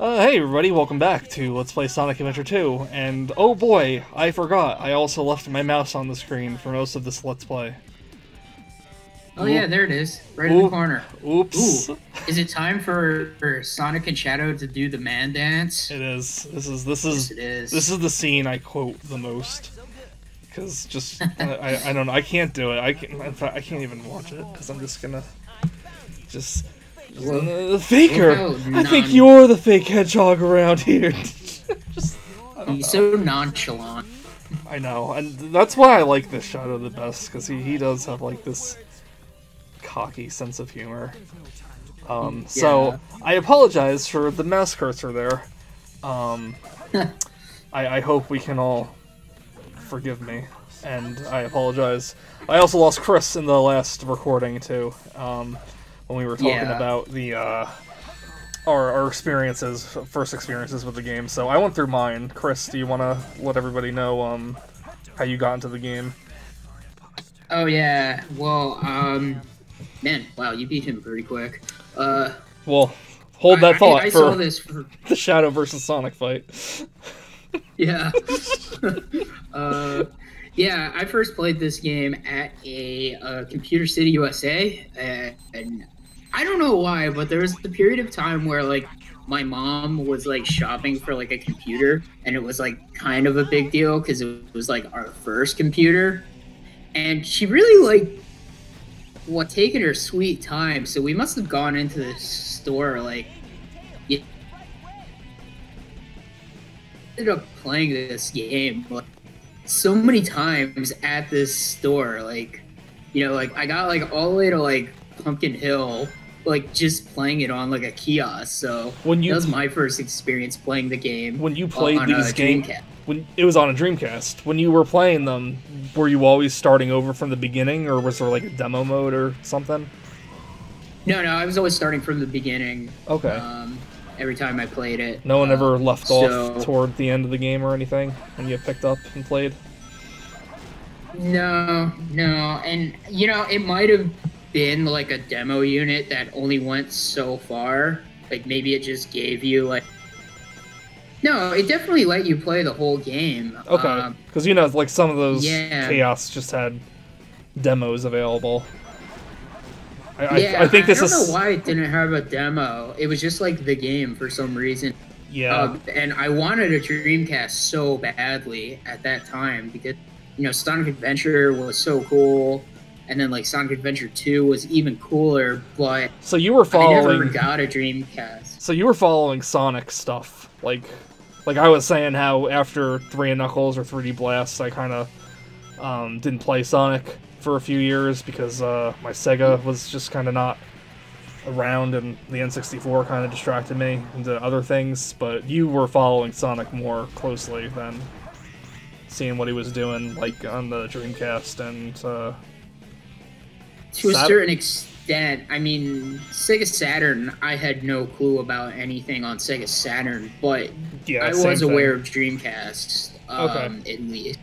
Hey everybody, welcome back to Let's Play Sonic Adventure 2, and oh boy, I forgot, I also left my mouse on the screen for most of this Let's Play. Oh yeah, there it is, right in the corner. Oops. Ooh, is it time for Sonic and Shadow to do the man dance? It is. Yes, it is. This is the scene I quote the most. Because just, I don't know, I can't do it. In fact, I can't even watch it, because I'm just gonna, Faker! I think you're the fake hedgehog around here. He's so nonchalant. I know, and that's why I like this Shadow the best, because he does have, like, this cocky sense of humor. So, I apologize for the mouse cursor there. I hope we can all forgive me, and I apologize. I also lost Chris in the last recording, too, when we were talking about the, our experiences, first experiences with the game. So I went through mine. Chris, do you want to let everybody know, how you got into the game? Oh yeah, well, man, wow, you beat him pretty quick. Well, hold that thought I for saw this for the Shadow versus Sonic fight. Yeah. Yeah, I first played this game at a Computer City, USA, and I don't know why, but there was a period of time where, like, my mom was, like, shopping for, like, a computer, and it was, like, kind of a big deal, because it was, like, our first computer, and she really, like, taking her sweet time, so we must have gone into the store, like, ended up playing this game, like, so many times at this store, like, you know, like, I got, like, all the way to, like, Pumpkin Hill, like, just playing it on, like, a kiosk, so that was my first experience playing the game. When you played these games, when it was on a Dreamcast, when you were playing them, were you always starting over from the beginning, or was there, like, a demo mode or something? No, I was always starting from the beginning. Okay. Every time I played it. No one ever left off toward the end of the game or anything when you picked up and played? No, and, you know, it might have been, like, a demo unit that only went so far. Like, maybe it just gave you, like... No, it definitely let you play the whole game. Okay, because, you know, like, some of those Chaos just had demos available. I think this is... I don't know why it didn't have a demo. It was just, like, the game for some reason. Yeah. And I wanted a Dreamcast so badly at that time because, you know, Sonic Adventure was so cool, and then, like, Sonic Adventure 2 was even cooler, but so you were following... I never got a Dreamcast. So you were following Sonic stuff. Like I was saying how after 3 and Knuckles or 3D Blast, I kind of didn't play Sonic for a few years because my Sega was just kind of not around, and the N64 kind of distracted me into other things, but you were following Sonic more closely than seeing what he was doing, like, on the Dreamcast and to a certain extent. I mean, Sega Saturn, I had no clue about anything on Sega Saturn, but yeah, I was aware of Dreamcast, at least.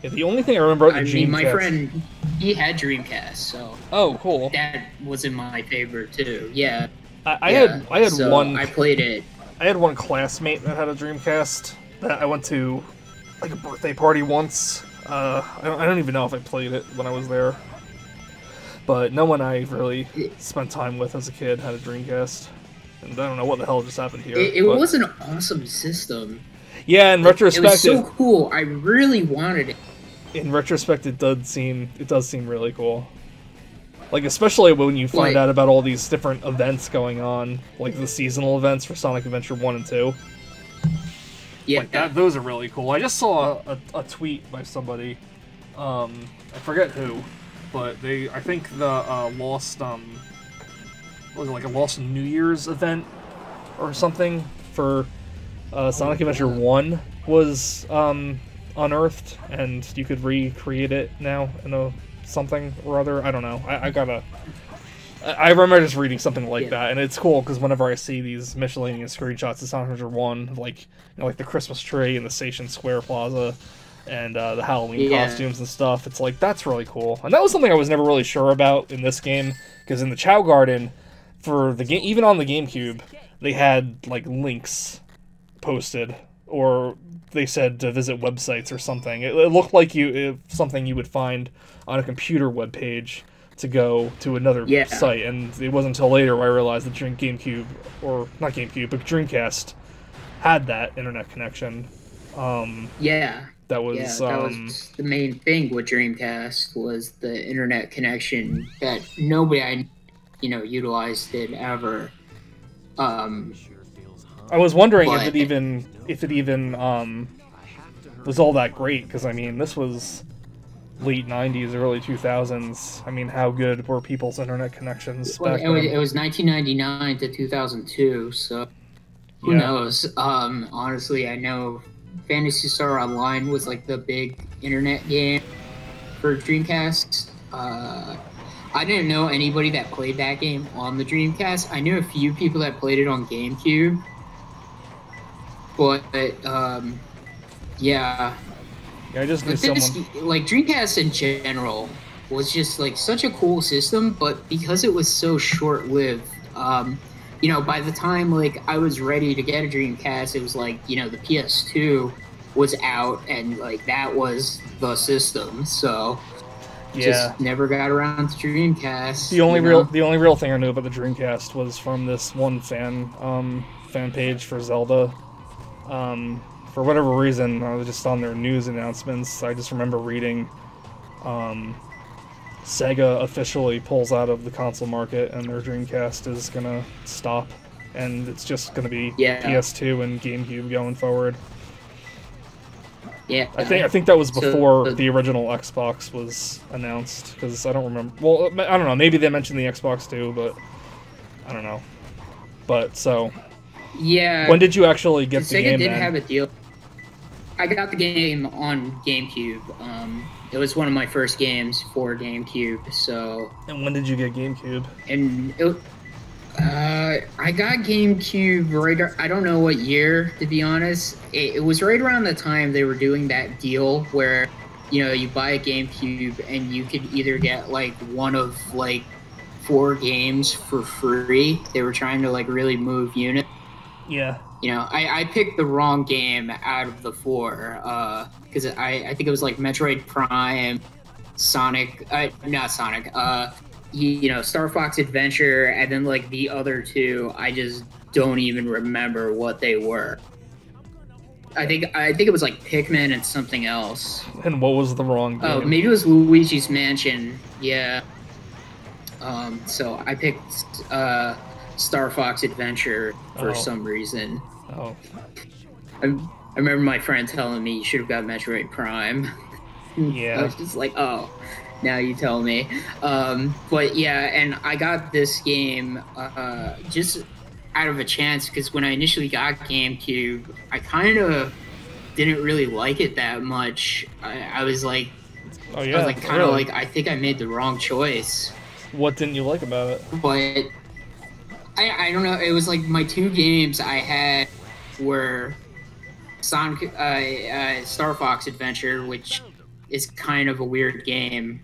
Yeah, the only thing I remember about the Dreamcast... I mean, my friend, he had Dreamcast, so... Oh, cool. That wasn't my favorite, too. Yeah. I had one... I played it. I had one classmate that had a Dreamcast that I went to, like, a birthday party once. I don't even know if I played it when I was there. But no one I really spent time with as a kid had a Dreamcast. And I don't know what the hell just happened here. It was an awesome system. Yeah, in retrospect, it was so cool. I really wanted it. In retrospect, it does seem really cool. Like, especially when you find out about all these different events going on, like the seasonal events for Sonic Adventure 1 and 2. Yeah, like those are really cool. I just saw a tweet by somebody, I forget who, but I think the lost what was it, like a lost New Year's event or something for Sonic Adventure 1 was unearthed, and you could recreate it now in a something or other. I don't know. I remember just reading something like that, and it's cool because whenever I see these miscellaneous screenshots of Sonic Adventure 1, like, you know, like the Christmas tree and the Station Square Plaza, and the Halloween costumes and stuff, it's like, that's really cool. And that was something I was never really sure about in this game, because in the Chow Garden, for the game, even on the GameCube, they had like links posted, or they said to visit websites or something. It looked like something you would find on a computer web page to go to another site, and it wasn't until later where I realized that GameCube, or not GameCube, but Dreamcast had that internet connection. That was the main thing with Dreamcast, was the internet connection that nobody utilized it ever. I was wondering if it even was all that great, because I mean, this was late 90s, early 2000s. I mean, how good were people's internet connections back then? It was 1999 to 2002, so who knows? Honestly, I know Phantasy Star Online was like the big internet game for Dreamcast. I didn't know anybody that played that game on the Dreamcast. I knew a few people that played it on GameCube, but I just knew someone. Like, Dreamcast in general was just like such a cool system, but because it was so short-lived, by the time like I was ready to get a Dreamcast, it was like, the PS2 was out, and like that was the system. So just never got around to Dreamcast. The only real thing I knew about the Dreamcast was from this one fan page for Zelda. For whatever reason, I was just on their news announcements. I just remember reading Sega officially pulls out of the console market, and their Dreamcast is gonna stop, and it's just gonna be PS2 and GameCube going forward. Yeah, I think that was before the original Xbox was announced, because I don't remember. Well, I don't know. Maybe they mentioned the Xbox too, but I don't know. But so, when did you actually get the game? Sega did have a deal. I got the game on GameCube. It was one of my first games for GameCube. So. And when did you get GameCube? And I got GameCube right. I don't know what year, to be honest. It was right around the time they were doing that deal where, you buy a GameCube and you could either get like one of like 4 games for free. They were trying to like really move units. Yeah. I picked the wrong game out of the 4, because I think it was like Metroid Prime, not Sonic, Star Fox Adventure, and then like the other 2, I just don't even remember what they were. I think it was like Pikmin and something else. And what was the wrong game? Oh, maybe it was Luigi's Mansion. Yeah. So I picked Star Fox Adventure for some reason. Oh. I remember my friend telling me you should have got Metroid Prime. Yeah. I was just like, oh, now you tell me. But yeah, and I got this game just out of a chance, because when I initially got GameCube, I kind of didn't really like it that much. I was like, I think I made the wrong choice. What didn't you like about it? But I don't know. It was like my 2 games I had were Sonic, Star Fox Adventure, which is kind of a weird game,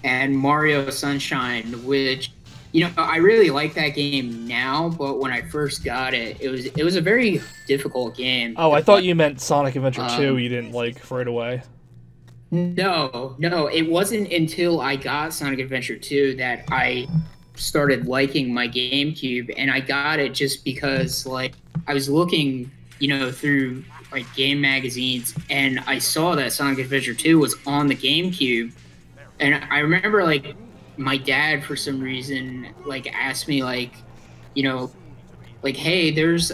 and Mario Sunshine, which, I really like that game now, but when I first got it, it was a very difficult game. Oh, I thought you meant Sonic Adventure 2 you didn't like right away. No, it wasn't until I got Sonic Adventure 2 that I started liking my GameCube, and I got it just because, like, I was looking, through like game magazines, and I saw that Sonic Adventure 2 was on the GameCube, and I remember like my dad for some reason like asked me like, like, hey, there's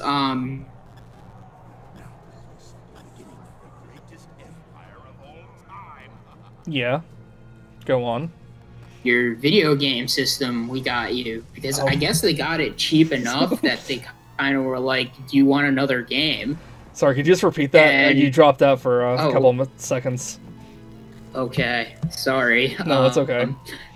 Yeah, go on. Your video game system, we got you, because I guess they got it cheap enough that they kind of were like, do you want another game? Sorry, could you just repeat that? You dropped out for a couple of seconds. Okay, sorry. No, that's okay.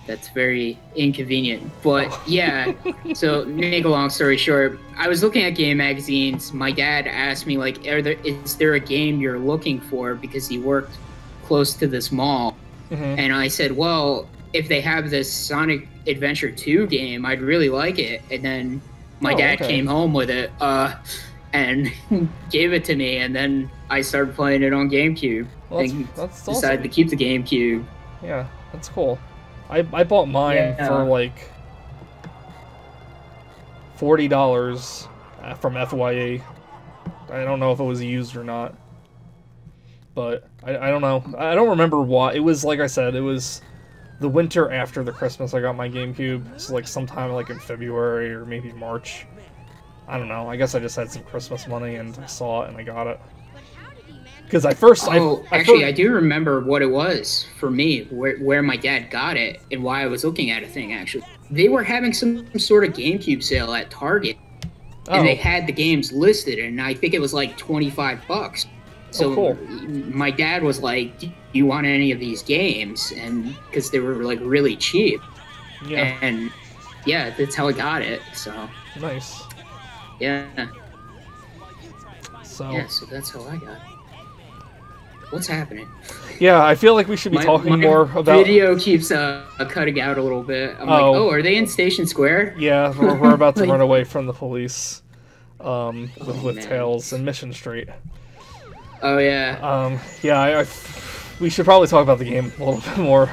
That's very inconvenient. But yeah, so make a long story short, I was looking at game magazines. My dad asked me, like, is there a game you're looking for? Because he worked close to this mall. Mm-hmm. And I said, well, if they have this Sonic Adventure 2 game, I'd really like it. And then My dad came home with it and gave it to me, and then I started playing it on GameCube. Well, that's awesome. Decided to keep the GameCube. Yeah, that's cool. I bought mine for like $40 from FYE. I don't know if it was used or not, but I don't know. I don't remember why. It was, like I said, it was the winter after the Christmas I got my GameCube. So like sometime like in February or maybe March. I don't know. I guess I just had some Christmas money and I saw it and I got it. Because I do remember what it was for me, where my dad got it and why I was looking at a thing, actually. They were having some sort of GameCube sale at Target, and they had the games listed, and I think it was like $25. So cool. My dad was like, do you want any of these games? And because they were like really cheap. Yeah. And yeah, that's how I got it, so. Nice. Yeah. So that's how I got it. What's happening? Yeah, I feel like we should be talking more about... video keeps cutting out a little bit. I'm like, are they in Station Square? Yeah, we're about to run away from the police with Tails and Mission Street. Oh, yeah. We should probably talk about the game a little bit more.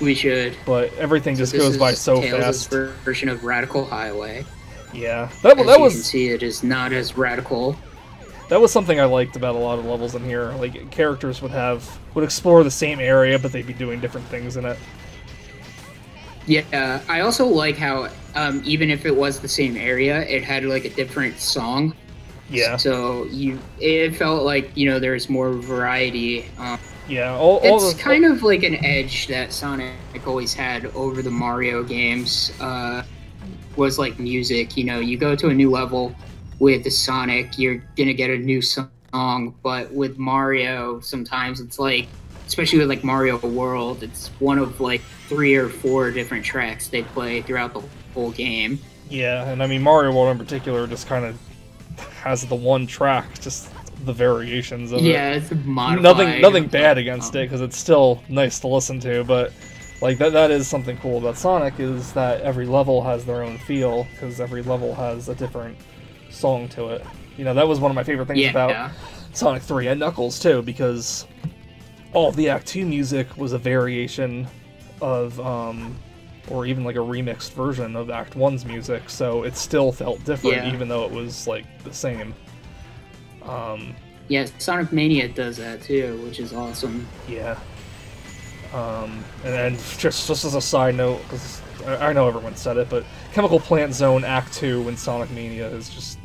We should. But everything just goes by so Tails' fast. Version of Radical Highway. Yeah. As you can see, it is not as radical. That was something I liked about a lot of levels in here. Like, characters would explore the same area, but they'd be doing different things in it. Yeah, I also like how, even if it was the same area, it had, like, a different song. Yeah. So, it felt like, there's more variety. Yeah, it's kind of like an edge that Sonic always had over the Mario games, was, like, music. You go to a new level... with Sonic, you're gonna get a new song, but with Mario, sometimes it's like, especially with like Mario World, it's one of like 3 or 4 different tracks they play throughout the whole game. Yeah, and I mean Mario World in particular just kind of has the one track, just the variations of it. Yeah, it's modified. Nothing bad against it because it's still nice to listen to, but like that is something cool about Sonic is that every level has their own feel because every level has a different song to it. That was one of my favorite things about Sonic 3 and Knuckles too, because all of the Act 2 music was a variation of or even like a remixed version of Act 1's music, so it still felt different even though it was like the same. Yeah, Sonic Mania does that too, which is awesome. Yeah. And just as a side note, because I know everyone said it, but Chemical Plant Zone Act 2 in Sonic Mania is just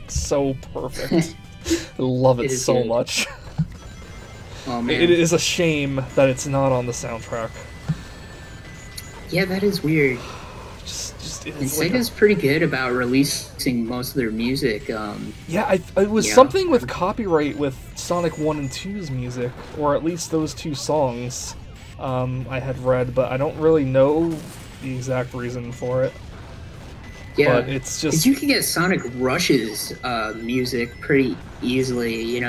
so perfect. I love it so much. Oh, man. It is a shame that it's not on the soundtrack. Yeah, that is weird. And Sega's pretty good about releasing most of their music. Yeah, it was something with copyright with Sonic 1 and 2's music, or at least those 2 songs I had read, but I don't really know the exact reason for it. Yeah, but it's just... you can get Sonic Rush's music pretty easily,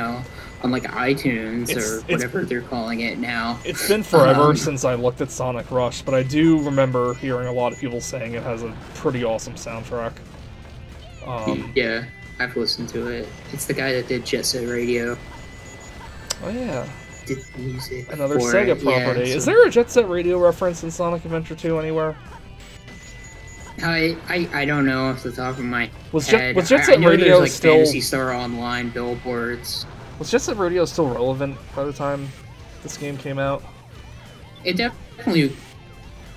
on like iTunes or whatever they're calling it now. It's been forever since I looked at Sonic Rush, but I do remember hearing a lot of people saying it has a pretty awesome soundtrack. Yeah, I've listened to it. It's the guy that did Jet Set Radio. Oh yeah. Did music. Another Sega property. Is there a Jet Set Radio reference in Sonic Adventure 2 anywhere? I don't know off the top of my head. Was Jet Set Radio like still... Phantasy Star Online billboards. Was Jet Set Radio still relevant by the time this game came out? It definitely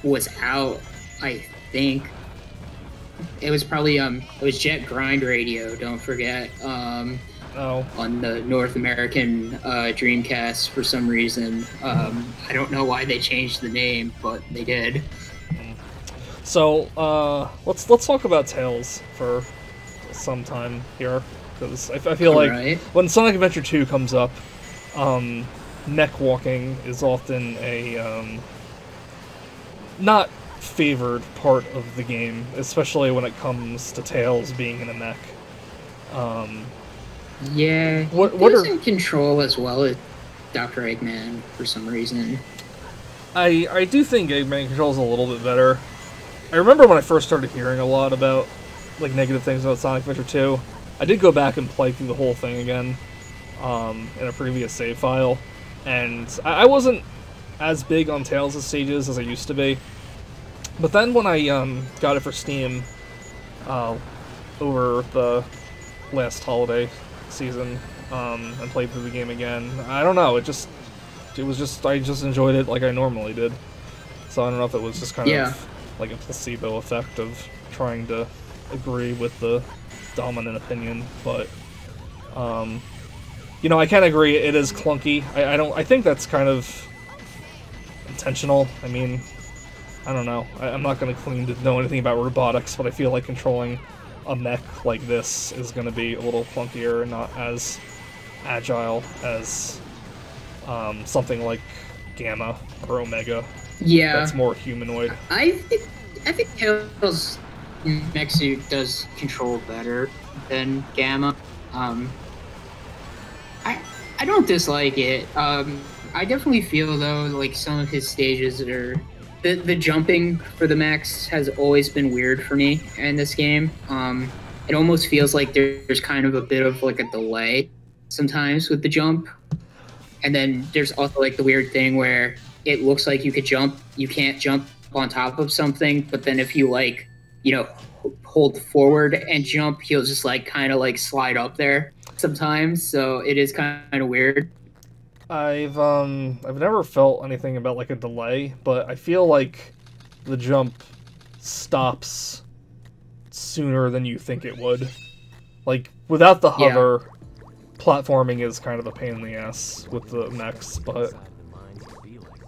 was out, I think. It was probably, it was Jet Grind Radio, don't forget. On the North American Dreamcast for some reason. I don't know why they changed the name, but they did. So, let's talk about Tails for some time here. Because I feel like when Sonic Adventure 2 comes up, neck walking is often a not favored part of the game, especially when it comes to Tails being in a mech. Yeah, he doesn't control as well as Dr. Eggman for some reason. I do think Eggman controls a little bit better. I remember when I first started hearing a lot about like negative things about Sonic Adventure 2. I did go back and play through the whole thing again in a previous save file, and I wasn't as big on Tails' stages as I used to be. But then when I got it for Steam over the last holiday season and played through the game again, I don't know, I just enjoyed it like I normally did. So I don't know if it was just kind of like a placebo effect of trying to agree with the dominant opinion, but you know, I can agree it is clunky. I think that's kind of intentional. I mean, I don't know. I'm not going to claim to know anything about robotics, but I feel like controlling a mech like this is going to be a little clunkier and not as agile as something like Gamma or Omega. Yeah, that's more humanoid. I think Tails' mech suit does control better than Gamma. I don't dislike it. I definitely feel though like some of his stages are the jumping for the mechs has always been weird for me in this game. It almost feels like there's kind of a bit of like a delay sometimes with the jump, and then there's also like the weird thing where it looks like you could jump, you can't jump on top of something, but then if you like, you know, hold forward and jump, he'll just like kind of like slide up there sometimes. So it is kind of weird. I've never felt anything about like a delay, but I feel like the jump stops sooner than you think it would. Like without the hover, platforming is kind of a pain in the ass with the mechs, but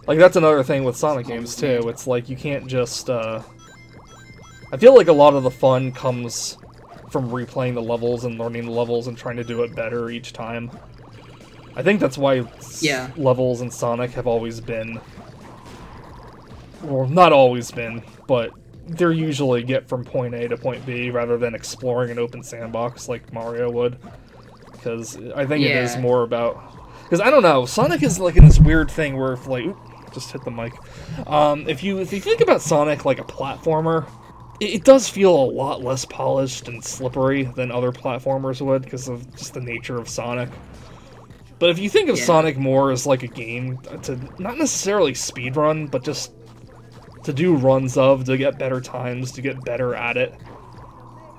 like that's another thing with Sonic games too. It's like you can't just I feel like a lot of the fun comes from replaying the levels and learning the levels and trying to do it better each time. I think that's why levels in Sonic have always been, well, not always been, but they're usually get from point A to point B rather than exploring an open sandbox like Mario would. Because I think it is more about, because I don't know, Sonic is like in this weird thing where if like, just hit the mic. If you think about Sonic like a platformer, it does feel a lot less polished and slippery than other platformers would because of just the nature of Sonic. But if you think of Sonic more as like a game to not necessarily speedrun, but just to do runs of, to get better times, to get better at it.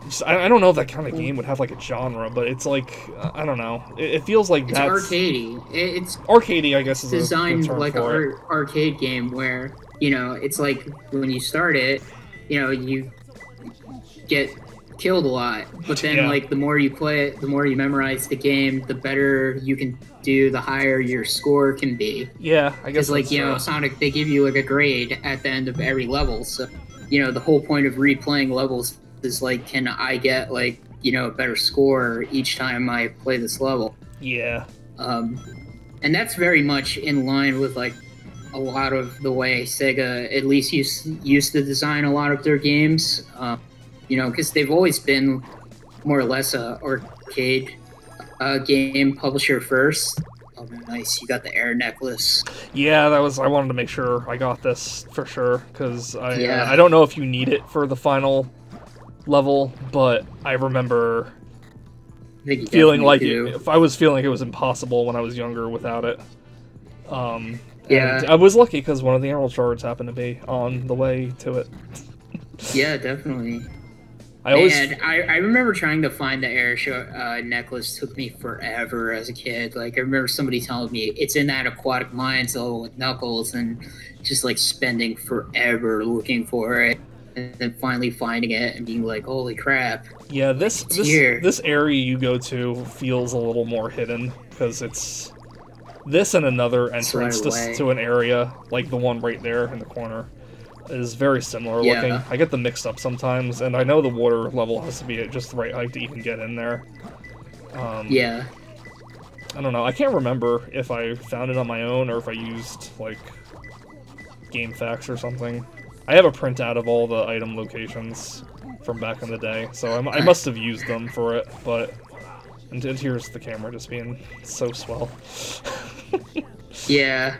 Just, I don't know if that kind of game would have like a genre, but it's like, I don't know. It feels like it's arcadey. It's arcadey, I guess, is designed a term like an arcade game where, you know, it's like when you start it, you know, you get killed a lot, but then like the more you play it, the more you memorize the game, the better you can do, the higher your score can be. Yeah, I guess. Like, you know, Sonic, they give you like a grade at the end of every level, so you know the whole point of replaying levels is like, can I get like, you know, a better score each time I play this level? Yeah. And that's very much in line with like a lot of the way Sega at least used to design a lot of their games. You know, because they've always been more or less a arcade game publisher first. Oh, nice! You got the air necklace. Yeah, that was. I wanted to make sure I got this for sure because I don't know if you need it for the final level, but I remember feeling like if I was feeling like it was impossible when I was younger without it. I was lucky because one of the emerald shards happened to be on the way to it. Yeah, definitely. I remember trying to find the air necklace. Took me forever as a kid. Like I remember somebody telling me it's in that aquatic mines level with Knuckles, and just like spending forever looking for it, and then finally finding it and being like, "Holy crap!" Yeah, this area you go to feels a little more hidden because it's this and another entrance to an area like the one right there in the corner. Is very similar looking. I get them mixed up sometimes, and I know the water level has to be at just the right height to even get in there. I don't know. I can't remember if I found it on my own or if I used, like, game facts or something. I have a printout of all the item locations from back in the day, so I must have used them for it, but... And here's the camera just being so swell. Yeah.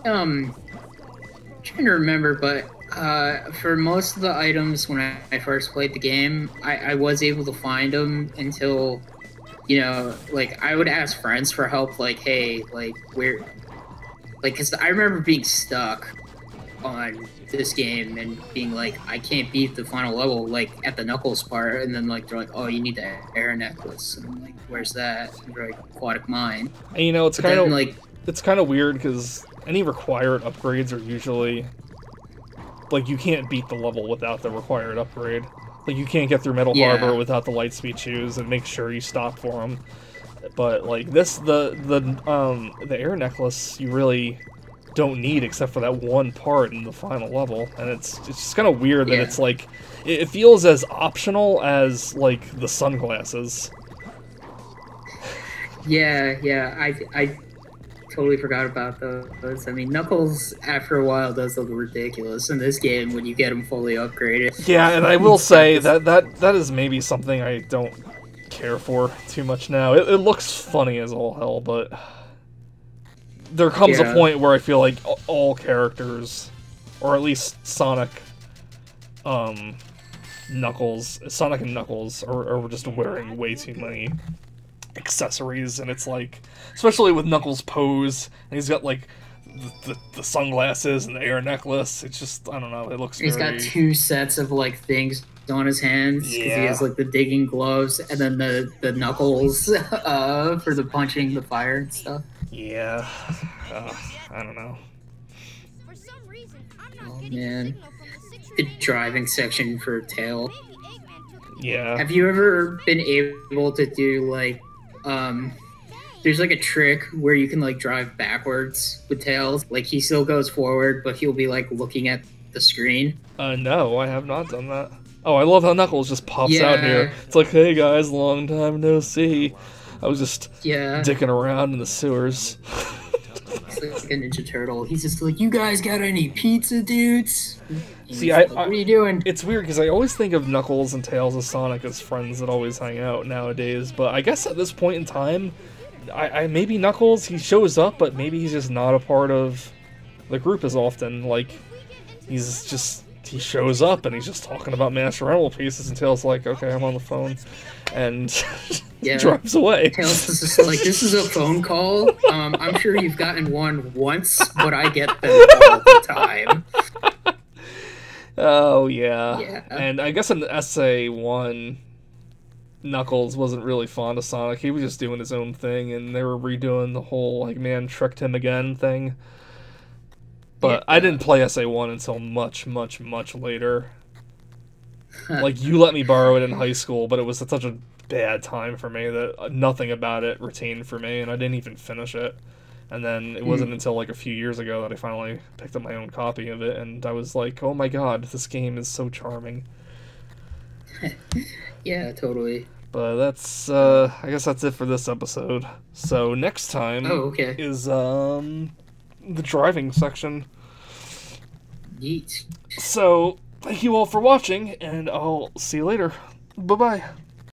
Trying to remember, but For most of the items when I first played the game, I was able to find them until, like, I would ask friends for help, like, hey, like, where, like, because I remember being stuck on this game and being like, I can't beat the final level, like, at the Knuckles part, and then, like, they're like, oh, you need the air necklace, and I'm like, where's that? And they're like, Aquatic Mine. And you know, it's But kind then, of like, it's kind of weird because any required upgrades are usually like you can't beat the level without the required upgrade. Like you can't get through Metal Yeah. Harbor without the Lightspeed shoes, and make sure you stop for them. But like this, the air necklace you really don't need except for that one part in the final level, and it's just kind of weird that Yeah. it's like it feels as optional as like the sunglasses. yeah, I totally forgot about those. I mean, Knuckles, after a while, does look ridiculous in this game when you get him fully upgraded. Yeah, and I will say that is maybe something I don't care for too much now. It looks funny as all hell, but there comes a point where I feel like all characters, or at least Sonic and Knuckles, are just wearing way too many accessories, and it's like, especially with Knuckles' pose, and he's got like the sunglasses and the air necklace. It's just, I don't know, it looks. He's got two sets of like things on his hands because he has like the digging gloves and then the knuckles for the punching the fire and stuff. Yeah, I don't know. Oh man, the driving section for Tail. Yeah. Have you ever been able to do like there's like a trick where you can like drive backwards with Tails. Like he still goes forward, but he'll be like looking at the screen. No, I have not done that. Oh, I love how Knuckles just pops out here. It's like, hey guys, long time no see. I was just dicking around in the sewers. It's like a Ninja Turtle. He's just like, you guys got any pizza, dudes? See, like, what are you doing? It's weird because I always think of Knuckles and Tails and Sonic as friends that always hang out nowadays. But I guess at this point in time, I maybe Knuckles, he shows up, but maybe he's just not a part of the group as often. Like, he shows up and he's just talking about Master Animal pieces, and Tails like, okay, I'm on the phone, and drives away. Tails is just like, this is a phone call. I'm sure you've gotten one once, but I get them all the time. Oh, yeah. And I guess in SA1, Knuckles wasn't really fond of Sonic. He was just doing his own thing, and they were redoing the whole, like, man tricked him again thing. But I didn't play SA1 until much, much, much later. Like, you let me borrow it in high school, but it was such a bad time for me that nothing about it retained for me, and I didn't even finish it. And then it wasn't until like a few years ago that I finally picked up my own copy of it, and I was like, oh my god, this game is so charming. Yeah, totally. But that's, I guess that's it for this episode. So next time is, the driving section. Yeet. So, thank you all for watching, and I'll see you later. Bye-bye.